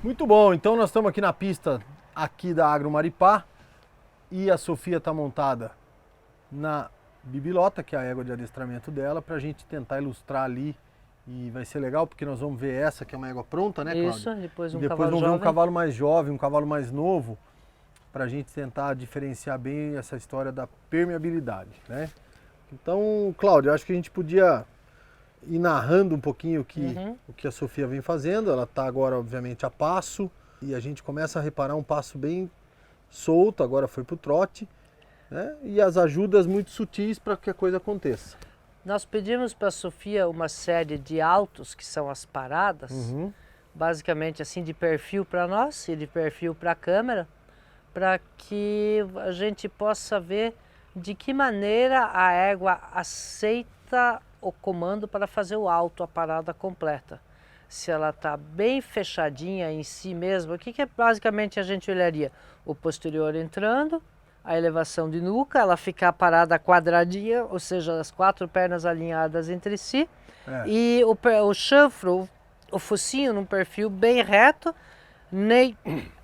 Muito bom, então nós estamos aqui na pista aqui da Agro Maripá e a Sofia está montada na Bibilota, que é a égua de adestramento dela, para a gente tentar ilustrar ali. E vai ser legal porque nós vamos ver essa que é uma égua pronta, né, Cláudia? Isso, depois depois cavalo vamos ver jovem. um cavalo mais jovem, um cavalo mais novo, para a gente tentar diferenciar bem essa história da permeabilidade, né? Então, Cláudia, acho que a gente podia ir narrando um pouquinho o que a Sofia vem fazendo. Ela está agora, obviamente, a passo e a gente começa a reparar um passo bem solto, agora foi para o trote, né? E as ajudas muito sutis para que a coisa aconteça. Nós pedimos para a Sofia uma série de altos, que são as paradas, basicamente assim de perfil para nós e de perfil para a câmera, para que a gente possa ver de que maneira a égua aceita o comando para fazer o alto, a parada completa. Se ela está bem fechadinha em si mesma, o que basicamente a gente olharia? O posterior entrando, a elevação de nuca, ela ficar parada quadradinha, ou seja, as 4 pernas alinhadas entre si, e o chanfro, o focinho num perfil bem reto, nem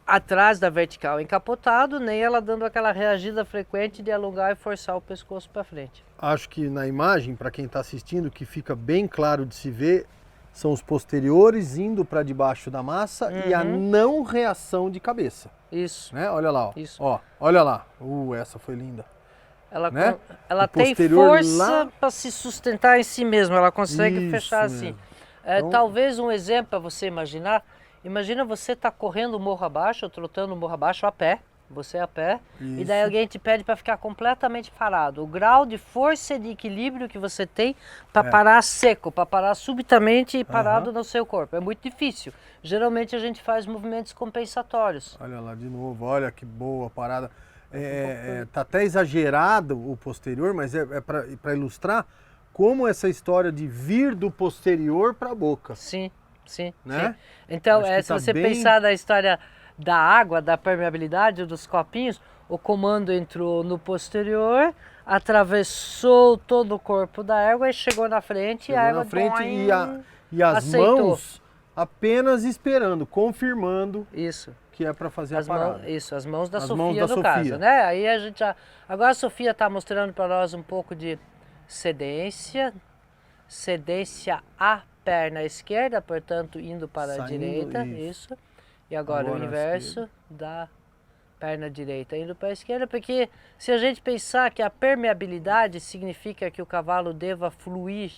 atrás da vertical encapotado, nem ela dando aquela reagida frequente de alongar e forçar o pescoço para frente. Acho que na imagem, para quem está assistindo, que fica bem claro de se ver, são os posteriores indo para debaixo da massa e a não reação de cabeça. Isso. Né? Olha lá, ó. Isso. Ó, olha lá. Essa foi linda. Ela, né? ela tem força para se sustentar em si mesma, ela consegue fechar assim. Então, talvez um exemplo para você imaginar, imagina você tá correndo morro abaixo, ou trotando morro abaixo a pé, você a pé, e daí alguém te pede para ficar completamente parado. O grau de força e de equilíbrio que você tem para parar seco, para parar subitamente parado no seu corpo, é muito difícil. Geralmente a gente faz movimentos compensatórios. Olha lá de novo, olha que boa a parada. Tá até exagerado o posterior, mas é para ilustrar como essa história de vir do posterior para a boca. Sim, sim, né? sim. Então, se tá você pensar na história da água, da permeabilidade dos copinhos, o comando entrou no posterior, atravessou todo o corpo da égua e chegou na frente, e a égua e as aceitou. Mãos apenas esperando, confirmando isso. Que é para fazer a parada. As mãos da Sofia no caso, né? Aí a gente agora a Sofia está mostrando para nós um pouco de cedência à perna esquerda, portanto indo para a direita, isso. E agora o inverso da perna direita indo para a esquerda, porque se a gente pensar que a permeabilidade significa que o cavalo deva fluir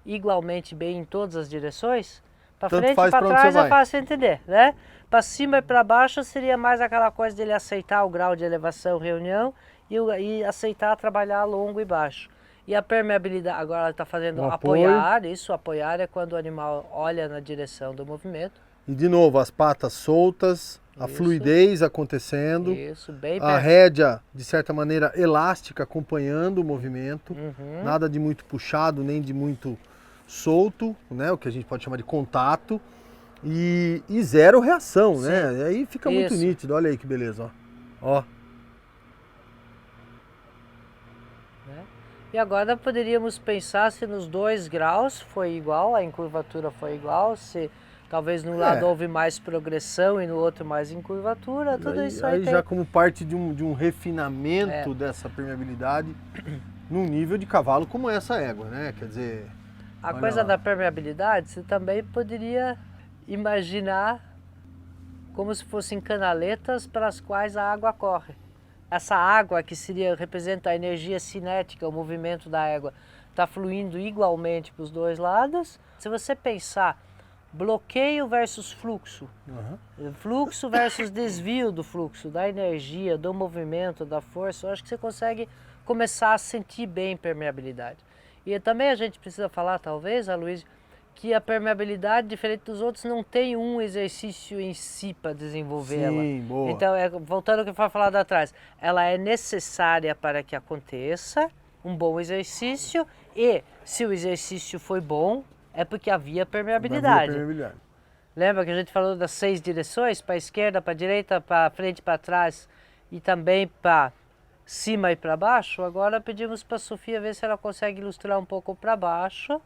igualmente bem em todas as direções, para frente e para trás é fácil entender, né? Para cima e para baixo seria mais aquela coisa dele aceitar o grau de elevação, reunião e aceitar trabalhar longo e baixo. E a permeabilidade, agora ela está fazendo apoiar, apoiar é quando o animal olha na direção do movimento. E de novo, as patas soltas, a fluidez acontecendo, a rédea, de certa maneira, elástica, acompanhando o movimento, nada de muito puxado, nem de muito solto, né? O que a gente pode chamar de contato, e zero reação, né? E aí fica muito nítido, olha aí que beleza, ó. E agora poderíamos pensar se nos 2 graus foi igual, a encurvatura foi igual, se talvez num lado houve mais progressão e no outro mais encurvatura, tudo isso aí já como parte de um refinamento dessa permeabilidade num nível de cavalo como essa égua, né? Quer dizer... A coisa da permeabilidade, você também poderia imaginar como se fossem canaletas para as quais a água corre. Essa água que representa a energia cinética, o movimento da égua, está fluindo igualmente para os 2 lados. Se você pensar bloqueio versus fluxo, fluxo versus desvio do fluxo, da energia, do movimento, da força, eu acho que você consegue começar a sentir bem permeabilidade. E também a gente precisa falar, talvez, Aloysio, que a permeabilidade, diferente dos outros, não tem um exercício em si para desenvolvê-la. Sim, boa. Então, voltando ao que foi falado atrás, ela é necessária para que aconteça um bom exercício e, se o exercício foi bom, é porque havia permeabilidade. Lembra que a gente falou das 6 direções? Para a esquerda, para a direita, para frente, para trás e também para cima e para baixo, agora pedimos para a Sofia ver se ela consegue ilustrar um pouco para baixo,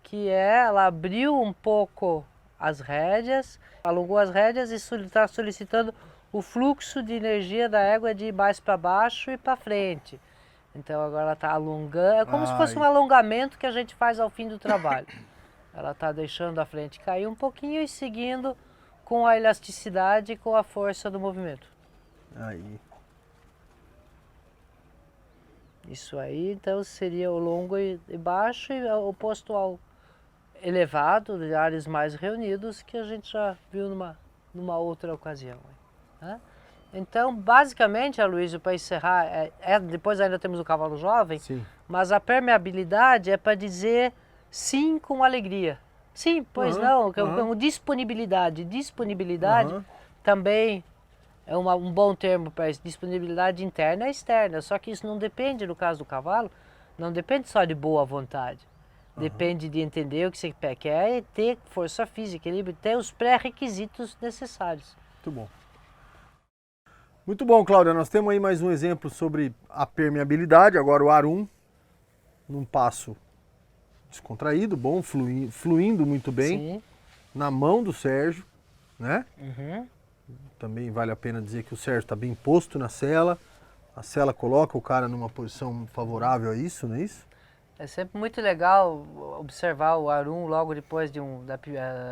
que é, ela abriu um pouco as rédeas, alongou as rédeas e está solicitando o fluxo de energia da égua de baixo para baixo e para frente. Então agora ela está alongando, é como se fosse um alongamento que a gente faz ao fim do trabalho. Ela está deixando a frente cair um pouquinho e seguindo com a elasticidade e com a força do movimento. Aí. Isso aí, então, seria o longo e baixo e oposto ao elevado, de ares mais reunidos, que a gente já viu numa outra ocasião. Né? Então, basicamente, Aloysio, para encerrar, depois ainda temos o cavalo jovem, Sim. mas a permeabilidade é para dizer sim com alegria. Sim, pois não, disponibilidade. Disponibilidade também é um bom termo para isso, disponibilidade interna e externa, só que isso não depende, no caso do cavalo, não depende só de boa vontade. Depende de entender o que você quer e ter força física, equilíbrio, ter os pré-requisitos necessários. Muito bom. Muito bom, Cláudia. Nós temos aí mais um exemplo sobre a permeabilidade. Agora o Arum, num passo descontraído, bom, fluindo muito bem, Sim. na mão do Sérgio, né? Uhum. Também vale a pena dizer que o Sérgio está bem posto na sela. A sela coloca o cara numa posição favorável a isso, não é isso? É sempre muito legal observar o Arum logo depois da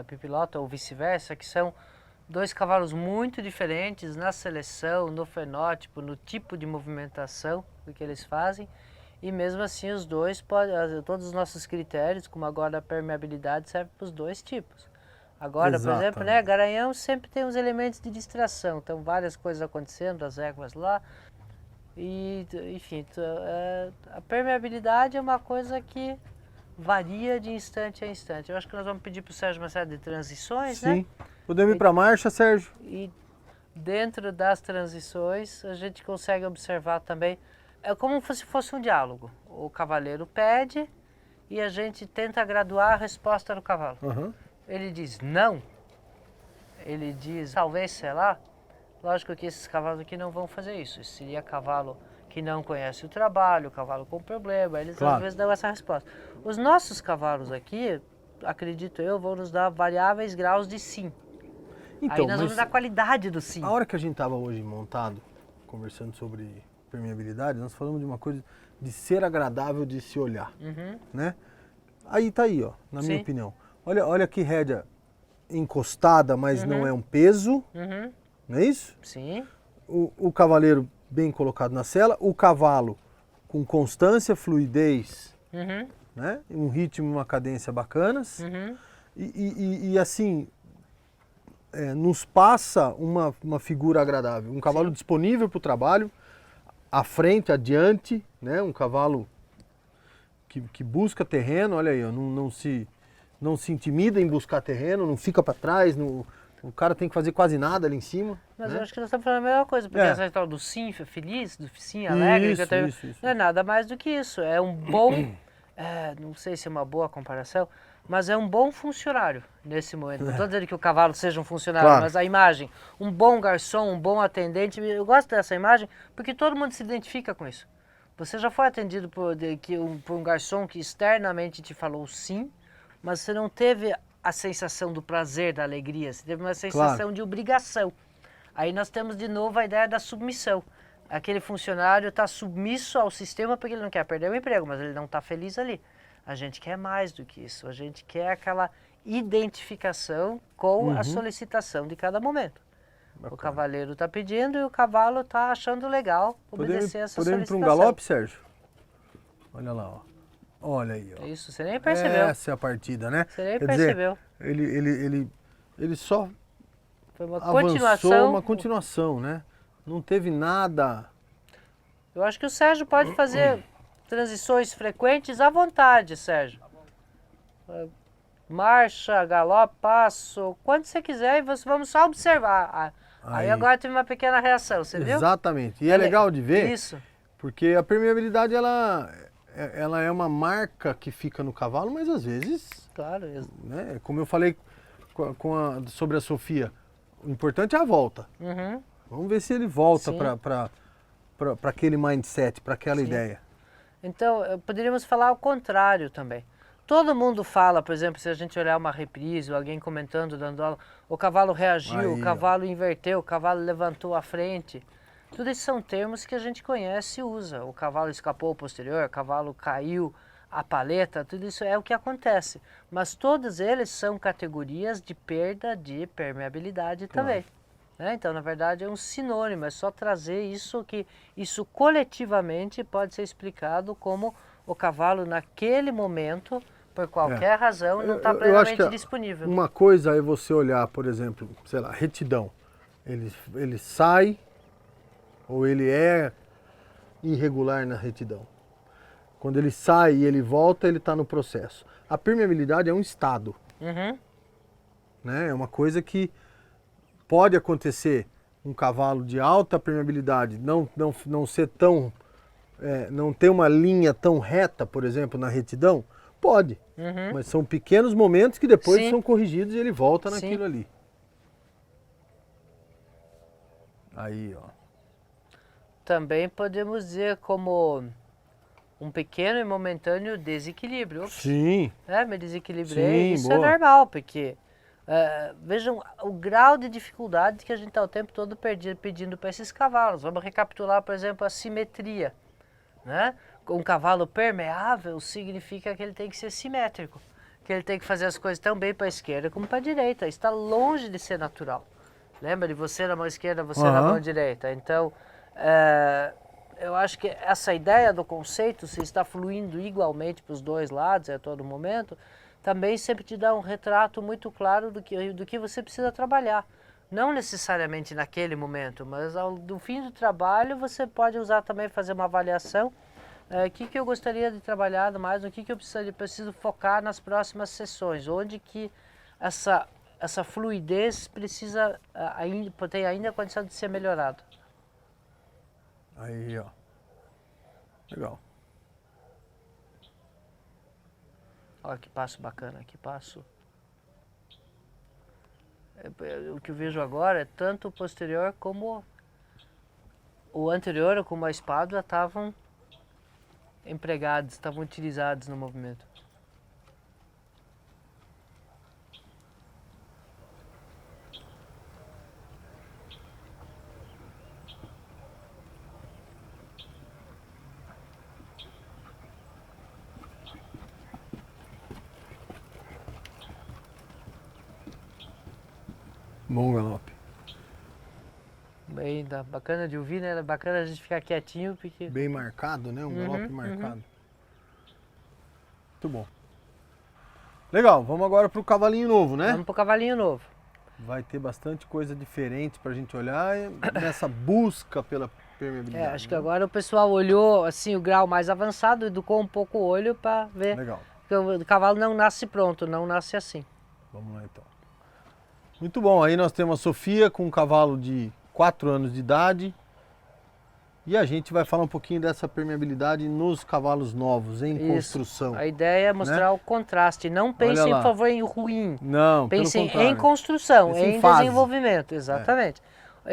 Pipilota ou vice-versa, que são dois cavalos muito diferentes na seleção, no fenótipo, no tipo de movimentação que eles fazem. E mesmo assim os dois todos os nossos critérios, como agora a permeabilidade, serve para os dois tipos. Agora, por exemplo, né, Garanhão sempre tem uns elementos de distração, então várias coisas acontecendo, as éguas lá. E, enfim, a permeabilidade é uma coisa que varia de instante a instante. Eu acho que nós vamos pedir para o Sérgio uma série de transições, né? Sim. Podemos ir para a marcha, Sérgio? E dentro das transições a gente consegue observar também, é como se fosse um diálogo. O cavaleiro pede e a gente tenta graduar a resposta do cavalo. Ele diz não, ele diz talvez, sei lá. Lógico que esses cavalos aqui não vão fazer isso. Isso seria cavalo que não conhece o trabalho, cavalo com problema, eles às vezes dão essa resposta. Os nossos cavalos aqui, acredito eu, vão nos dar variáveis graus de sim. Então, aí nós vamos dar a qualidade do sim. A hora que a gente estava hoje montado, conversando sobre permeabilidade, nós falamos de uma coisa de ser agradável de se olhar, né? Aí tá aí, ó, na minha opinião. Olha que rédea encostada, mas não é um peso, não é isso? Sim. O cavaleiro bem colocado na sela, o cavalo com constância, fluidez, né? Um ritmo e uma cadência bacanas. E assim, nos passa uma figura agradável. Um cavalo disponível para o trabalho, à frente, adiante, né? Um cavalo que busca terreno, olha aí, ó, não se intimida em buscar terreno, não fica para trás, o cara tem que fazer quase nada ali em cima. Mas né? eu acho que nós estamos falando a mesma coisa, porque essa história do sim feliz, do sim alegre, isso. não é nada mais do que isso. É um bom, não sei se é uma boa comparação, mas é um bom funcionário nesse momento. Não estou dizendo que o cavalo seja um funcionário, mas a imagem, um bom garçom, um bom atendente, eu gosto dessa imagem porque todo mundo se identifica com isso. Você já foi atendido por um garçom que externamente te falou sim, mas você não teve a sensação do prazer, da alegria, você teve uma sensação de obrigação. Aí nós temos de novo a ideia da submissão. Aquele funcionário está submisso ao sistema porque ele não quer perder o emprego, mas ele não está feliz ali. A gente quer mais do que isso, a gente quer aquela identificação com a solicitação de cada momento. Bacana. O cavaleiro está pedindo e o cavalo está achando legal obedecer essa solicitação. Podemos ir para um galope, Sérgio? Olha lá, ó. Olha aí, ó. Isso, você nem percebeu. Essa é a partida, né? Você nem percebeu. Ele só foi uma avançou, uma continuação, né? Não teve nada. Eu acho que o Sérgio pode fazer transições frequentes à vontade, Sérgio. Marcha, galope, passo, quando você quiser, e vamos só observar. Aí agora teve uma pequena reação, você viu? Exatamente. E é legal de ver, isso, porque a permeabilidade ela é uma marca que fica no cavalo, mas às vezes, claro, né, como eu falei sobre a Sofia, o importante é a volta. Vamos ver se ele volta para aquele mindset, para aquela Sim. ideia? Então, poderíamos falar o contrário também. Todo mundo fala, por exemplo, se a gente olhar uma reprise, ou alguém comentando, dando aula, o cavalo reagiu, Aí, o cavalo inverteu, o cavalo levantou a frente. Tudo isso são termos que a gente conhece e usa. O cavalo escapou ao posterior, o cavalo caiu a paleta, tudo isso é o que acontece. Mas todos eles são categorias de perda de permeabilidade também. Né? Então, na verdade, é um sinônimo, é só trazer isso que isso coletivamente pode ser explicado como o cavalo naquele momento, por qualquer razão, não está Eu acho que plenamente disponível. uma coisa é você olhar, por exemplo, sei lá, retidão. Ele sai ou ele é irregular na retidão. Quando ele sai e ele volta, ele está no processo. A permeabilidade é um estado, Uhum. né? É uma coisa que pode acontecer um cavalo de alta permeabilidade não ser tão não ter uma linha tão reta, por exemplo, na retidão. Pode, Uhum. mas são pequenos momentos que depois Sim. são corrigidos e ele volta Sim. naquilo ali. Aí, ó. Também podemos dizer como um pequeno e momentâneo desequilíbrio. Ops, Sim, me desequilibrei, sim, isso boa. é normal, porque vejam o grau de dificuldade que a gente está o tempo todo pedindo para esses cavalos. Vamos recapitular, por exemplo, a simetria. Né? Um cavalo permeável significa que ele tem que ser simétrico, que ele tem que fazer as coisas tão bem para a esquerda como para a direita. Está longe de ser natural. Lembra de você na mão esquerda, você na mão direita. Então, eu acho que essa ideia do conceito, se está fluindo igualmente para os dois lados a todo momento, também sempre te dá um retrato muito claro do que você precisa trabalhar. Não necessariamente naquele momento, mas no fim do trabalho você pode usar também, fazer uma avaliação. O que eu gostaria de trabalhar mais, o que eu preciso focar nas próximas sessões, onde que essa fluidez precisa tem ainda a condição de ser melhorada. Aí, ó. Legal. Olha que passo bacana, que passo. O que eu vejo agora é tanto o posterior como o anterior, como a espádua, estavam empregados, estavam utilizados no movimento. Bom galope. Bem, bacana de ouvir, né? Bacana a gente ficar quietinho, porque... Bem marcado, né? Um galope marcado. Muito bom. Legal, vamos agora pro cavalinho novo, né? Vamos pro cavalinho novo. Vai ter bastante coisa diferente pra gente olhar nessa busca pela permeabilidade. Acho que agora o pessoal olhou assim o grau mais avançado, educou um pouco o olho para ver. Legal. Que o cavalo não nasce pronto, não nasce assim. Vamos lá então. Muito bom, aí nós temos a Sofia com um cavalo de 4 anos de idade. E a gente vai falar um pouquinho dessa permeabilidade nos cavalos novos, em construção. A ideia é mostrar o contraste. Não pensem, por favor, em ruim. Não, pensem pelo contrário. em construção, Pense em fase. desenvolvimento, exatamente.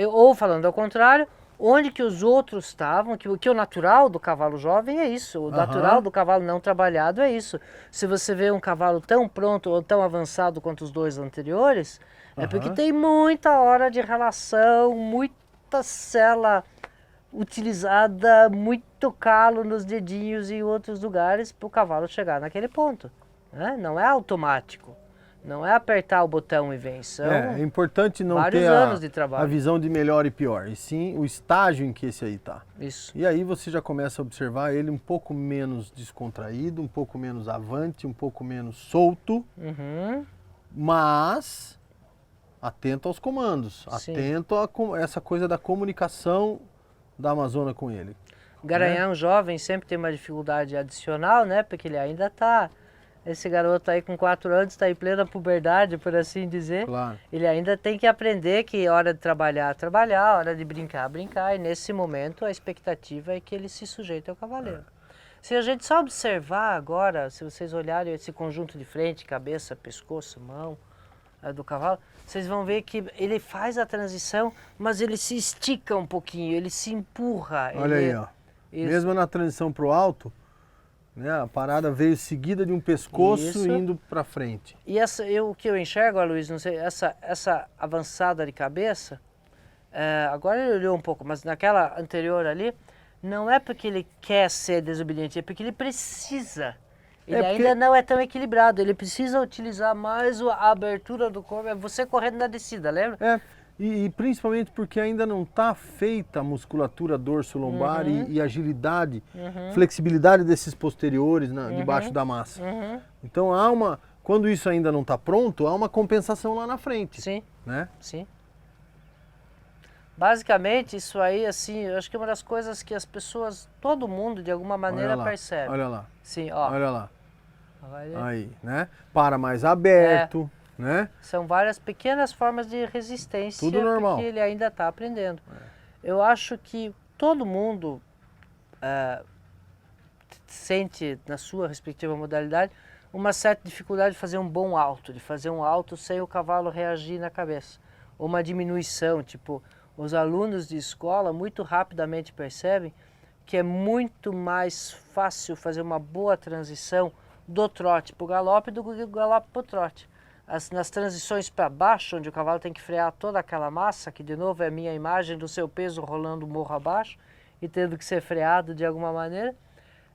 Ou falando ao contrário, onde que os outros estavam, que o natural do cavalo jovem é isso, o natural do cavalo não trabalhado é isso. Se você vê um cavalo tão pronto ou tão avançado quanto os dois anteriores, é porque tem muita hora de relação, muita cela utilizada, muito calo nos dedinhos e em outros lugares para o cavalo chegar naquele ponto. Né? Não é automático. Não é apertar o botão e vem. São é importante não vários ter anos de trabalho. a visão de melhor e pior, e sim o estágio em que esse aí está. Isso. E aí você já começa a observar ele um pouco menos descontraído, um pouco menos avante, um pouco menos solto, mas atento aos comandos, Sim. atento a essa coisa da comunicação da Amazona com ele. Garanhão jovem sempre tem uma dificuldade adicional, né? Porque ele ainda está... Esse garoto aí com 4 anos está em plena puberdade, por assim dizer. Claro. Ele ainda tem que aprender que hora de trabalhar, trabalhar, hora de brincar, brincar. E nesse momento a expectativa é que ele se sujeite ao cavaleiro. Se a gente só observar agora, se vocês olharem esse conjunto de frente, cabeça, pescoço, mão, do cavalo, vocês vão ver que ele faz a transição, mas ele se estica um pouquinho, ele se empurra. Olha aí, ó. Isso. Mesmo na transição pro alto, né, a parada veio seguida de um pescoço Isso. indo para frente. E o que eu enxergo, Luiz, não sei, essa avançada de cabeça, agora ele olhou um pouco, mas naquela anterior ali, não é porque ele quer ser desobediente, é porque ele precisa. Ele ainda não é tão equilibrado, ele precisa utilizar mais a abertura do corpo, é você correndo na descida, lembra? E principalmente porque ainda não está feita a musculatura dorso-lombar e agilidade, flexibilidade desses posteriores debaixo da massa. Então quando isso ainda não está pronto, há uma compensação lá na frente. Sim, né? Sim. Basicamente, isso aí, assim, eu acho que é uma das coisas que as pessoas, todo mundo, de alguma maneira, percebe. Olha lá. Sim, ó. Olha lá. Olha. Aí, né? Para mais aberto, né? São várias pequenas formas de resistência. Tudo normal. Porque ele ainda está aprendendo. Eu acho que todo mundo sente, na sua respectiva modalidade, uma certa dificuldade de fazer um bom alto, de fazer um alto sem o cavalo reagir na cabeça. Ou uma diminuição, tipo, os alunos de escola muito rapidamente percebem que é muito mais fácil fazer uma boa transição do trote para o galope do que do galope para o trote. Nas transições para baixo, onde o cavalo tem que frear toda aquela massa, que de novo é a minha imagem do seu peso rolando morro abaixo e tendo que ser freado de alguma maneira,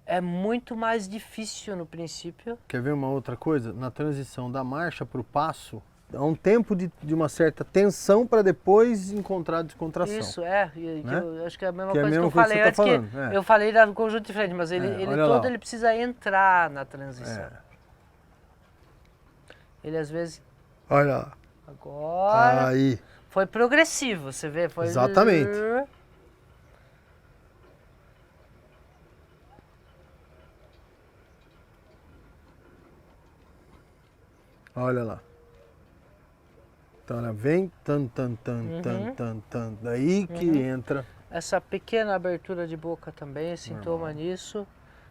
é muito mais difícil no princípio. Quer ver uma outra coisa? Na transição da marcha para o passo, há um tempo de uma certa tensão para depois encontrar a descontração. Isso, né? Eu acho que é a mesma que coisa é a mesma que eu falei antes, falando, eu falei no conjunto diferente, mas ele precisa entrar na transição. Ele às vezes... Olha lá. Agora... Aí. Foi progressivo, você vê? Foi... Exatamente. Olha lá. Então ela vem, daí que entra. Essa pequena abertura de boca também é sintoma nisso.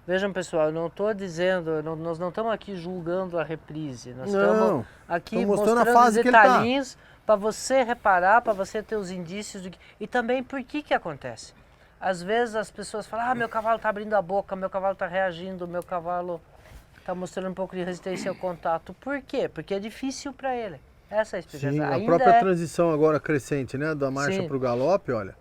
Vejam, pessoal, eu não estou dizendo, nós não estamos aqui julgando a reprise. Nós estamos aqui mostrando a fase detalhinhos para você reparar, para você ter os indícios do que... E também por que acontece. Às vezes as pessoas falam, meu cavalo está abrindo a boca, meu cavalo está reagindo, meu cavalo está mostrando um pouco de resistência ao contato. Por quê? Porque é difícil para ele. Essa é a explicação. Sim, a própria transição agora crescente, né, da marcha para o galope, olha,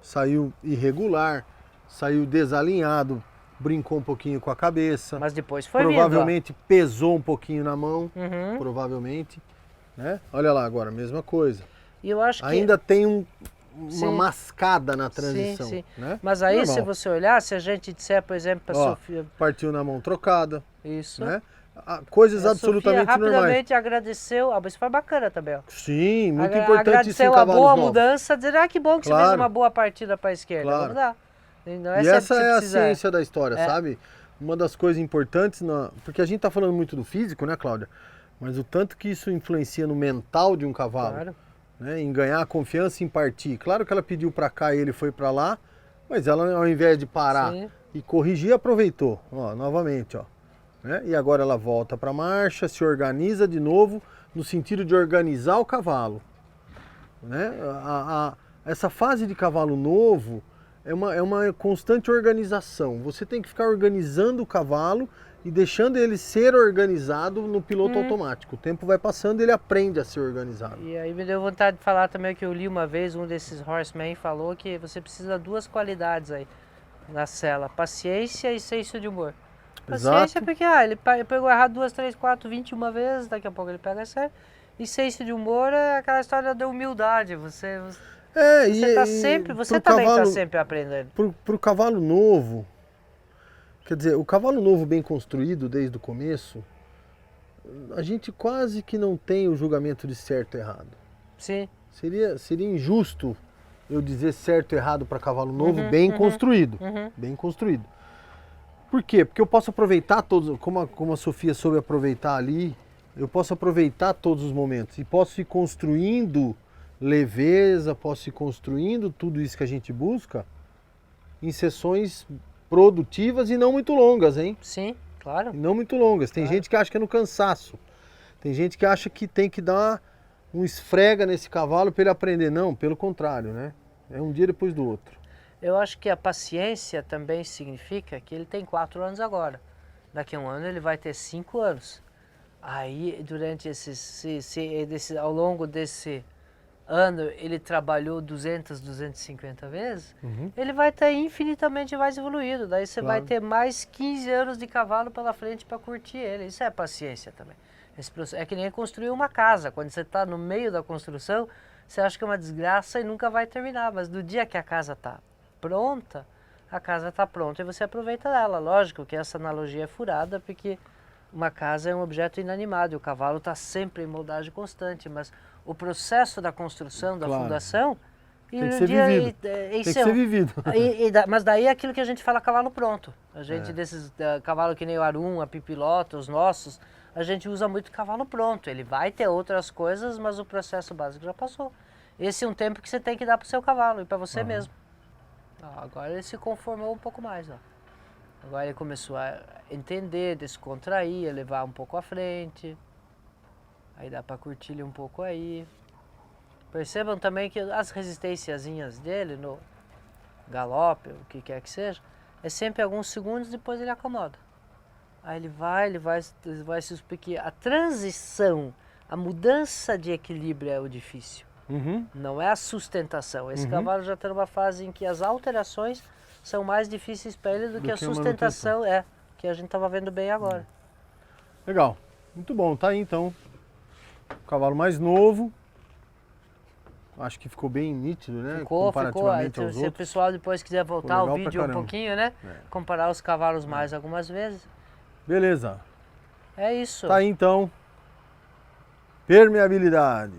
saiu irregular, saiu desalinhado, brincou um pouquinho com a cabeça. Mas depois foi provavelmente pesou um pouquinho na mão, provavelmente, né? Olha lá agora, mesma coisa. E eu acho que ainda tem uma mascada na transição, sim. né? Mas aí, se você olhar, se a gente disser, por exemplo, para a Sofia... Partiu na mão trocada. Isso. Né? Coisas absolutamente Sofia normais. rapidamente agradeceu, isso foi bacana também, ó. Sim, muito importante agradeceu isso em a boa novos. Mudança, dizer, que bom que você fez uma boa partida para a esquerda, vamos dar. Não e essa é a ciência da história, sabe? Uma das coisas importantes, porque a gente tá falando muito do físico, né, Cláudia? Mas o tanto que isso influencia no mental de um cavalo, né? Em ganhar confiança, em partir. Claro que ela pediu para cá e ele foi para lá, mas ela, ao invés de parar e corrigir, aproveitou, ó, novamente, ó. Né? E agora ela volta para a marcha, se organiza de novo, no sentido de organizar o cavalo. Né? Essa fase de cavalo novo é uma constante organização. Você tem que ficar organizando o cavalo e deixando ele ser organizado no piloto automático. O tempo vai passando e ele aprende a ser organizado. E aí me deu vontade de falar também que eu li uma vez, um desses horsemen falou que você precisa de 2 qualidades aí na sela, paciência e senso de humor. Paciência porque ele pegou errado 2, 3, 4, 21 vezes, daqui a pouco ele pega sério. E senso de humor é aquela história da humildade, você tá sempre, você também está sempre aprendendo. Pro cavalo novo, quer dizer, o cavalo novo bem construído desde o começo, a gente quase que não tem o julgamento de certo e errado. Sim. Seria injusto eu dizer certo e errado para cavalo novo bem construído. Bem construído. Por quê? Porque eu posso aproveitar todos, como a Sofia soube aproveitar ali, eu posso aproveitar todos os momentos e posso ir construindo leveza, posso ir construindo tudo isso que a gente busca em sessões produtivas e não muito longas, hein? Sim, claro. E não muito longas. Tem gente que acha que é no cansaço. Tem gente que acha que tem que dar um esfrega nesse cavalo para ele aprender. Não, pelo contrário, né? É um dia depois do outro. Eu acho que a paciência também significa que ele tem 4 anos agora. Daqui a um ano ele vai ter 5 anos. Aí, durante ao longo desse ano, ele trabalhou 200, 250 vezes, ele vai estar infinitamente mais evoluído. Daí você vai ter mais 15 anos de cavalo pela frente para curtir ele. Isso é paciência também. É que nem construir uma casa. Quando você está no meio da construção, você acha que é uma desgraça e nunca vai terminar. Mas no dia que a casa está pronta, a casa está pronta e você aproveita dela. Lógico que essa analogia é furada, porque uma casa é um objeto inanimado e o cavalo está sempre em moldagem constante, mas o processo da construção, da fundação, tem que ser vivido. Tem que ser vivido. Mas daí é aquilo que a gente fala cavalo pronto. A gente desses cavalo que nem o Arum, a Pipilota, os nossos, a gente usa muito cavalo pronto. Ele vai ter outras coisas, mas o processo básico já passou. Esse é um tempo que você tem que dar para o seu cavalo e para você mesmo. Agora ele se conformou um pouco mais. Agora ele começou a entender, descontrair, a levar um pouco à frente. Aí dá para curtir ele um pouco aí. Percebam também que as resistênciazinhas dele no galope, o que quer que seja, é sempre alguns segundos, depois ele acomoda. Aí ele vai se explicar. A transição, a mudança de equilíbrio é o difícil. Não é a sustentação. Esse cavalo já está numa fase em que as alterações são mais difíceis para ele do que a sustentação que a gente estava vendo bem agora. Legal, muito bom, tá aí então. O cavalo mais novo. Acho que ficou bem nítido, né? Comparativamente aos Se o outros. pessoal depois quiser voltar o vídeo um pouquinho, né? Comparar os cavalos mais algumas vezes. Beleza. É isso. Tá aí então. Permeabilidade.